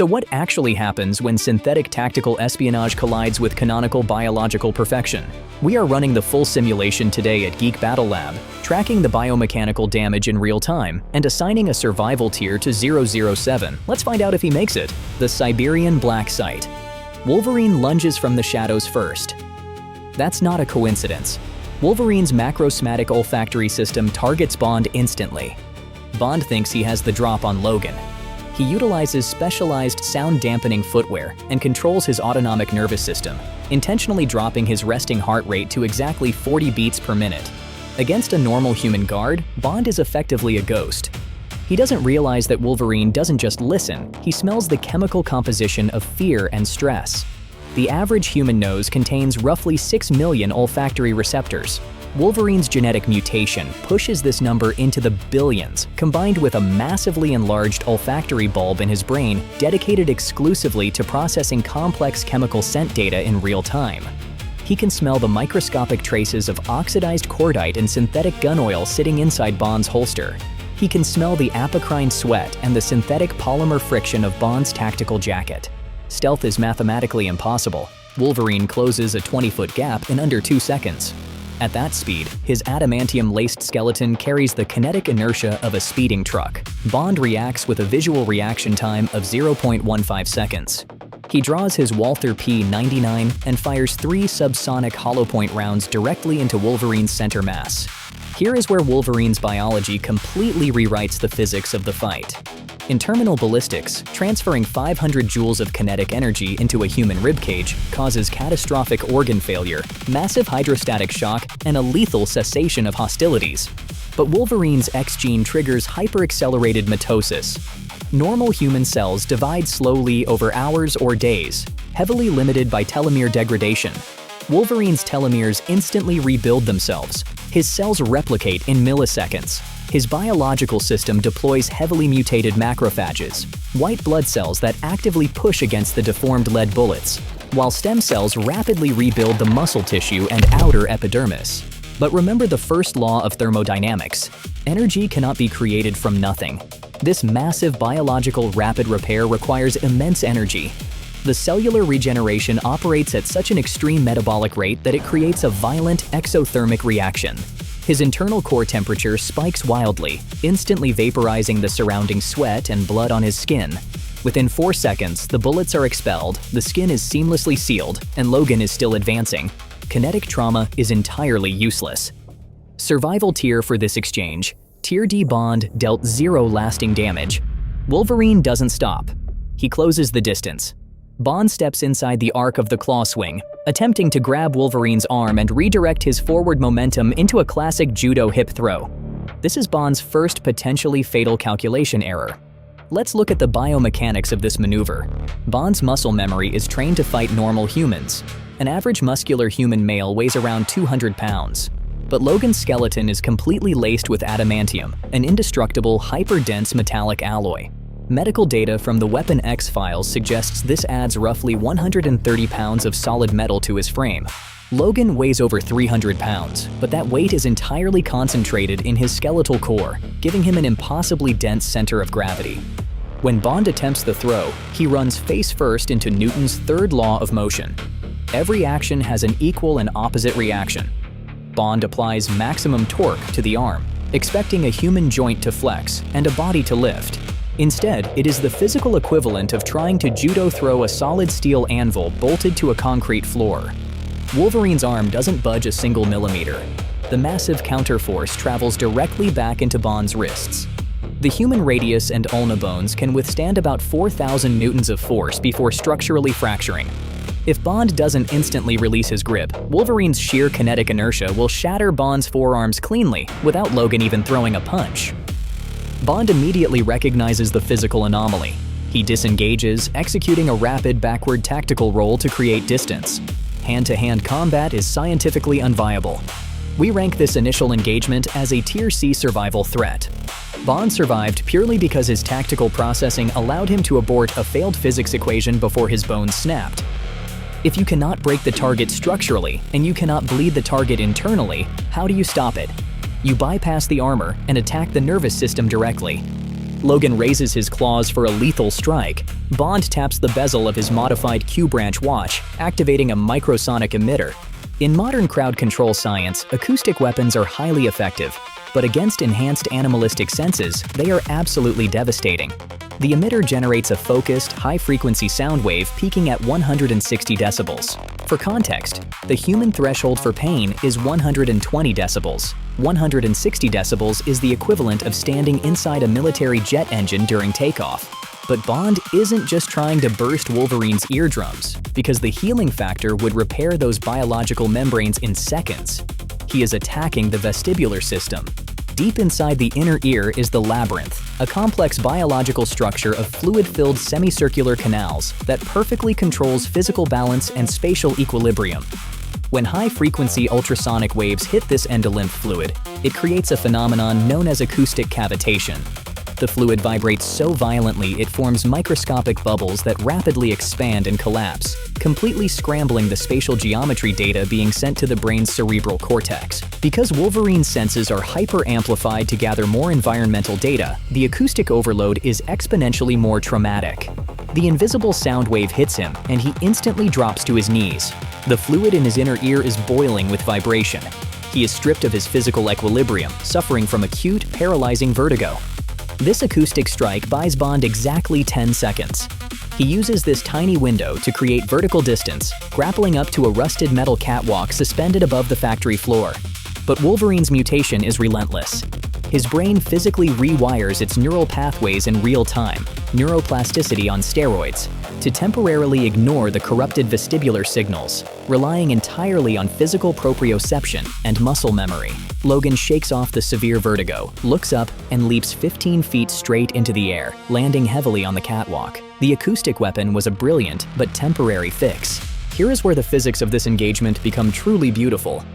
So what actually happens when synthetic tactical espionage collides with canonical biological perfection? We are running the full simulation today at Geek Battle Lab, tracking the biomechanical damage in real time and assigning a survival tier to 007. Let's find out if he makes it. The Siberian Black Sight. Wolverine lunges from the shadows first. That's not a coincidence. Wolverine's macrosmatic olfactory system targets Bond instantly. Bond thinks he has the drop on Logan. He utilizes specialized sound-dampening footwear and controls his autonomic nervous system, intentionally dropping his resting heart rate to exactly 40 beats per minute. Against a normal human guard, Bond is effectively a ghost. He doesn't realize that Wolverine doesn't just listen, he smells the chemical composition of fear and stress. The average human nose contains roughly 6 million olfactory receptors. Wolverine's genetic mutation pushes this number into the billions, combined with a massively enlarged olfactory bulb in his brain dedicated exclusively to processing complex chemical scent data in real time. He can smell the microscopic traces of oxidized cordite and synthetic gun oil sitting inside Bond's holster. He can smell the apocrine sweat and the synthetic polymer friction of Bond's tactical jacket. Stealth is mathematically impossible. Wolverine closes a 20-foot gap in under 2 seconds. At that speed, his adamantium-laced skeleton carries the kinetic inertia of a speeding truck. Bond reacts with a visual reaction time of 0.15 seconds. He draws his Walther P-99 and fires 3 subsonic hollow-point rounds directly into Wolverine's center mass. Here is where Wolverine's biology completely rewrites the physics of the fight. In terminal ballistics, transferring 500 joules of kinetic energy into a human ribcage causes catastrophic organ failure, massive hydrostatic shock, and a lethal cessation of hostilities. But Wolverine's X gene triggers hyperaccelerated mitosis. Normal human cells divide slowly over hours or days, heavily limited by telomere degradation. Wolverine's telomeres instantly rebuild themselves. His cells replicate in milliseconds. His biological system deploys heavily mutated macrophages, white blood cells that actively push against the deformed lead bullets, while stem cells rapidly rebuild the muscle tissue and outer epidermis. But remember the first law of thermodynamics: energy cannot be created from nothing. This massive biological rapid repair requires immense energy. The cellular regeneration operates at such an extreme metabolic rate that it creates a violent exothermic reaction. His internal core temperature spikes wildly, instantly vaporizing the surrounding sweat and blood on his skin. Within 4 seconds, the bullets are expelled, the skin is seamlessly sealed, and Logan is still advancing. Kinetic trauma is entirely useless. Survival tier for this exchange. Tier D. Bond dealt 0 lasting damage. Wolverine doesn't stop. He closes the distance. Bond steps inside the arc of the claw swing, attempting to grab Wolverine's arm and redirect his forward momentum into a classic judo hip throw. This is Bond's first potentially fatal calculation error. Let's look at the biomechanics of this maneuver. Bond's muscle memory is trained to fight normal humans. An average muscular human male weighs around 200 pounds. But Logan's skeleton is completely laced with adamantium, an indestructible, hyper-dense metallic alloy. Medical data from the Weapon X files suggests this adds roughly 130 pounds of solid metal to his frame. Logan weighs over 300 pounds, but that weight is entirely concentrated in his skeletal core, giving him an impossibly dense center of gravity. When Bond attempts the throw, he runs face first into Newton's third law of motion. Every action has an equal and opposite reaction. Bond applies maximum torque to the arm, expecting a human joint to flex and a body to lift. Instead, it is the physical equivalent of trying to judo throw a solid steel anvil bolted to a concrete floor. Wolverine's arm doesn't budge a single millimeter. The massive counterforce travels directly back into Bond's wrists. The human radius and ulna bones can withstand about 4,000 newtons of force before structurally fracturing. If Bond doesn't instantly release his grip, Wolverine's sheer kinetic inertia will shatter Bond's forearms cleanly without Logan even throwing a punch. Bond immediately recognizes the physical anomaly. He disengages, executing a rapid backward tactical roll to create distance. Hand-to-hand combat is scientifically unviable. We rank this initial engagement as a Tier C survival threat. Bond survived purely because his tactical processing allowed him to abort a failed physics equation before his bones snapped. If you cannot break the target structurally and you cannot bleed the target internally, how do you stop it? You bypass the armor and attack the nervous system directly. Logan raises his claws for a lethal strike. Bond taps the bezel of his modified Q-branch watch, activating a microsonic emitter. In modern crowd control science, acoustic weapons are highly effective, but against enhanced animalistic senses, they are absolutely devastating. The emitter generates a focused, high-frequency sound wave peaking at 160 decibels. For context, the human threshold for pain is 120 decibels. 160 decibels is the equivalent of standing inside a military jet engine during takeoff. But Bond isn't just trying to burst Wolverine's eardrums, because the healing factor would repair those biological membranes in seconds. He is attacking the vestibular system. Deep inside the inner ear is the labyrinth, a complex biological structure of fluid-filled semicircular canals that perfectly controls physical balance and spatial equilibrium. When high-frequency ultrasonic waves hit this endolymph fluid, it creates a phenomenon known as acoustic cavitation. The fluid vibrates so violently it forms microscopic bubbles that rapidly expand and collapse, completely scrambling the spatial geometry data being sent to the brain's cerebral cortex. Because Wolverine's senses are hyper-amplified to gather more environmental data, the acoustic overload is exponentially more traumatic. The invisible sound wave hits him, and he instantly drops to his knees. The fluid in his inner ear is boiling with vibration. He is stripped of his physical equilibrium, suffering from acute, paralyzing vertigo. This acoustic strike buys Bond exactly 10 seconds. He uses this tiny window to create vertical distance, grappling up to a rusted metal catwalk suspended above the factory floor. But Wolverine's mutation is relentless. His brain physically rewires its neural pathways in real time, neuroplasticity on steroids, to temporarily ignore the corrupted vestibular signals, relying entirely on physical proprioception and muscle memory. Logan shakes off the severe vertigo, looks up, and leaps 15 feet straight into the air, landing heavily on the catwalk. The acoustic weapon was a brilliant but temporary fix. Here is where the physics of this engagement become truly beautiful.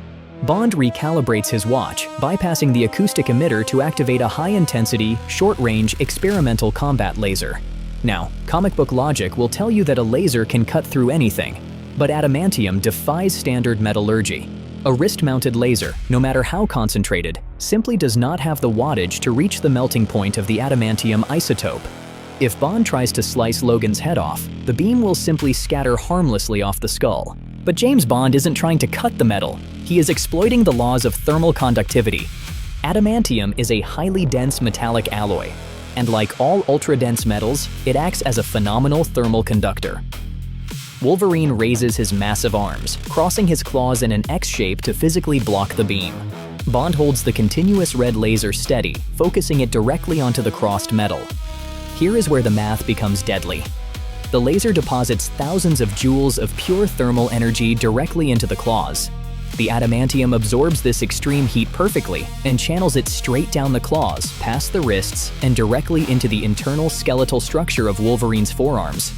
Bond recalibrates his watch, bypassing the acoustic emitter to activate a high-intensity, short-range experimental combat laser. Now, comic book logic will tell you that a laser can cut through anything, but adamantium defies standard metallurgy. A wrist-mounted laser, no matter how concentrated, simply does not have the wattage to reach the melting point of the adamantium isotope. If Bond tries to slice Logan's head off, the beam will simply scatter harmlessly off the skull. But James Bond isn't trying to cut the metal. He is exploiting the laws of thermal conductivity. Adamantium is a highly dense metallic alloy, and like all ultra-dense metals, it acts as a phenomenal thermal conductor. Wolverine raises his massive arms, crossing his claws in an X shape to physically block the beam. Bond holds the continuous red laser steady, focusing it directly onto the crossed metal. Here is where the math becomes deadly. The laser deposits thousands of joules of pure thermal energy directly into the claws. The adamantium absorbs this extreme heat perfectly and channels it straight down the claws, past the wrists, and directly into the internal skeletal structure of Wolverine's forearms.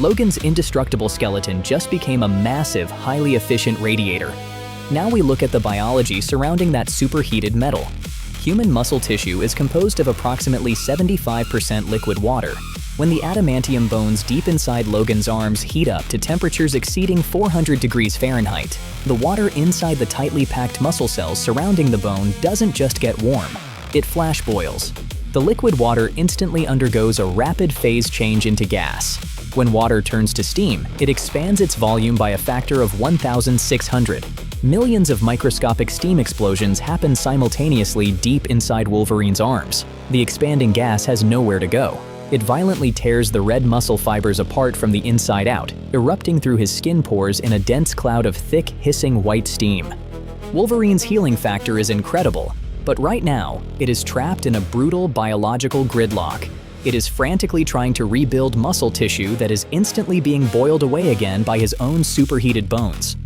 Logan's indestructible skeleton just became a massive, highly efficient radiator. Now we look at the biology surrounding that superheated metal. Human muscle tissue is composed of approximately 75% liquid water. When the adamantium bones deep inside Logan's arms heat up to temperatures exceeding 400 degrees Fahrenheit, the water inside the tightly packed muscle cells surrounding the bone doesn't just get warm, it flash boils. The liquid water instantly undergoes a rapid phase change into gas. When water turns to steam, it expands its volume by a factor of 1,600. Millions of microscopic steam explosions happen simultaneously deep inside Wolverine's arms. The expanding gas has nowhere to go. It violently tears the red muscle fibers apart from the inside out, erupting through his skin pores in a dense cloud of thick, hissing white steam. Wolverine's healing factor is incredible, but right now, it is trapped in a brutal biological gridlock. It is frantically trying to rebuild muscle tissue that is instantly being boiled away again by his own superheated bones.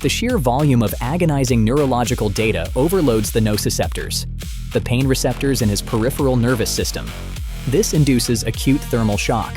The sheer volume of agonizing neurological data overloads the nociceptors, the pain receptors in his peripheral nervous system. This induces acute thermal shock.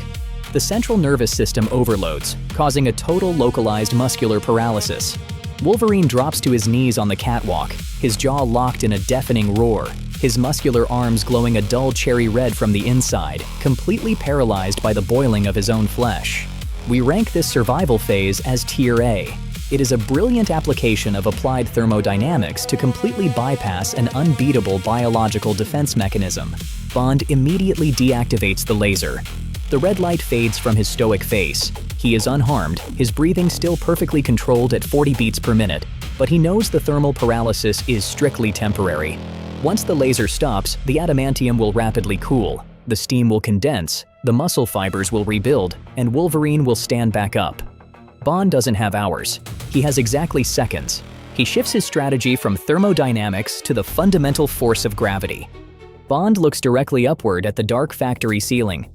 The central nervous system overloads, causing a total localized muscular paralysis. Wolverine drops to his knees on the catwalk, his jaw locked in a deafening roar, his muscular arms glowing a dull cherry red from the inside, completely paralyzed by the boiling of his own flesh. We rank this survival phase as Tier A. It is a brilliant application of applied thermodynamics to completely bypass an unbeatable biological defense mechanism. Bond immediately deactivates the laser. The red light fades from his stoic face. He is unharmed, his breathing still perfectly controlled at 40 beats per minute, but he knows the thermal paralysis is strictly temporary. Once the laser stops, the adamantium will rapidly cool, the steam will condense, the muscle fibers will rebuild, and Wolverine will stand back up. Bond doesn't have hours. He has exactly seconds. He shifts his strategy from thermodynamics to the fundamental force of gravity. Bond looks directly upward at the dark factory ceiling.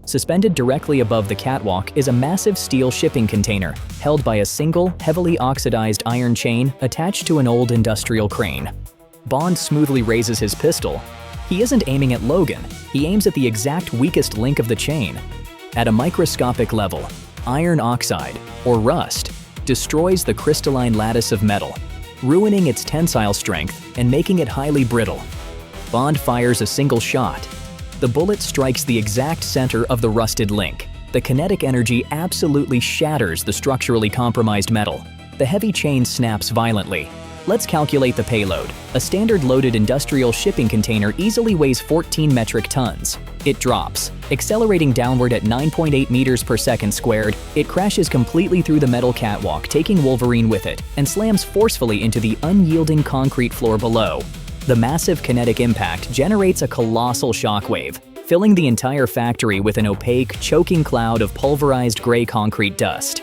Suspended directly above the catwalk is a massive steel shipping container, held by a single, heavily oxidized iron chain attached to an old industrial crane. Bond smoothly raises his pistol. He isn't aiming at Logan, he aims at the exact weakest link of the chain. At a microscopic level, iron oxide, or rust, destroys the crystalline lattice of metal, ruining its tensile strength and making it highly brittle. Bond fires a single shot. The bullet strikes the exact center of the rusted link. The kinetic energy absolutely shatters the structurally compromised metal. The heavy chain snaps violently. Let's calculate the payload. A standard loaded industrial shipping container easily weighs 14 metric tons. It drops. Accelerating downward at 9.8 meters per second squared, it crashes completely through the metal catwalk, taking Wolverine with it, and slams forcefully into the unyielding concrete floor below. The massive kinetic impact generates a colossal shockwave, filling the entire factory with an opaque, choking cloud of pulverized gray concrete dust.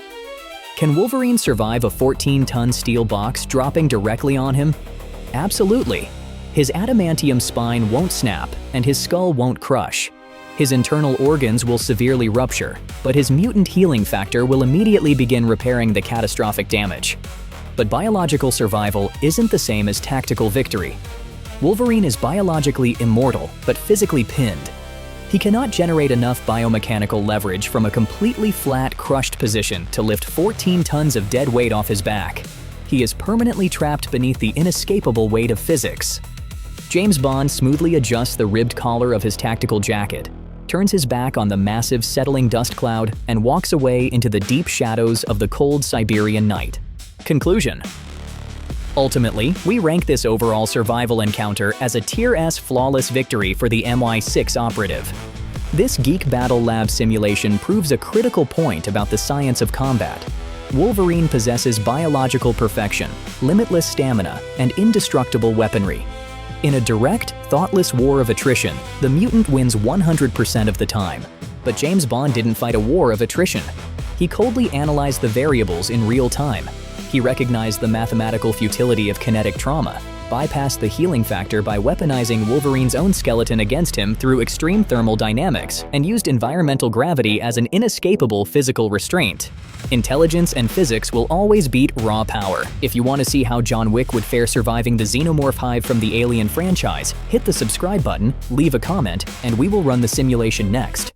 Can Wolverine survive a 14-ton steel box dropping directly on him? Absolutely. His adamantium spine won't snap, and his skull won't crush. His internal organs will severely rupture, but his mutant healing factor will immediately begin repairing the catastrophic damage. But biological survival isn't the same as tactical victory. Wolverine is biologically immortal, but physically pinned. He cannot generate enough biomechanical leverage from a completely flat, crushed position to lift 14 tons of dead weight off his back. He is permanently trapped beneath the inescapable weight of physics. James Bond smoothly adjusts the ribbed collar of his tactical jacket, turns his back on the massive settling dust cloud, and walks away into the deep shadows of the cold Siberian night. Conclusion. Ultimately, we rank this overall survival encounter as a Tier S flawless victory for the MI6 operative. This Geek Battle Lab simulation proves a critical point about the science of combat. Wolverine possesses biological perfection, limitless stamina, and indestructible weaponry. In a direct, thoughtless war of attrition, the mutant wins 100% of the time. But James Bond didn't fight a war of attrition. He coldly analyzed the variables in real time. He recognized the mathematical futility of kinetic trauma, bypassed the healing factor by weaponizing Wolverine's own skeleton against him through extreme thermal dynamics, and used environmental gravity as an inescapable physical restraint. Intelligence and physics will always beat raw power. If you want to see how John Wick would fare surviving the xenomorph hive from the Alien franchise, hit the subscribe button, leave a comment, and we will run the simulation next.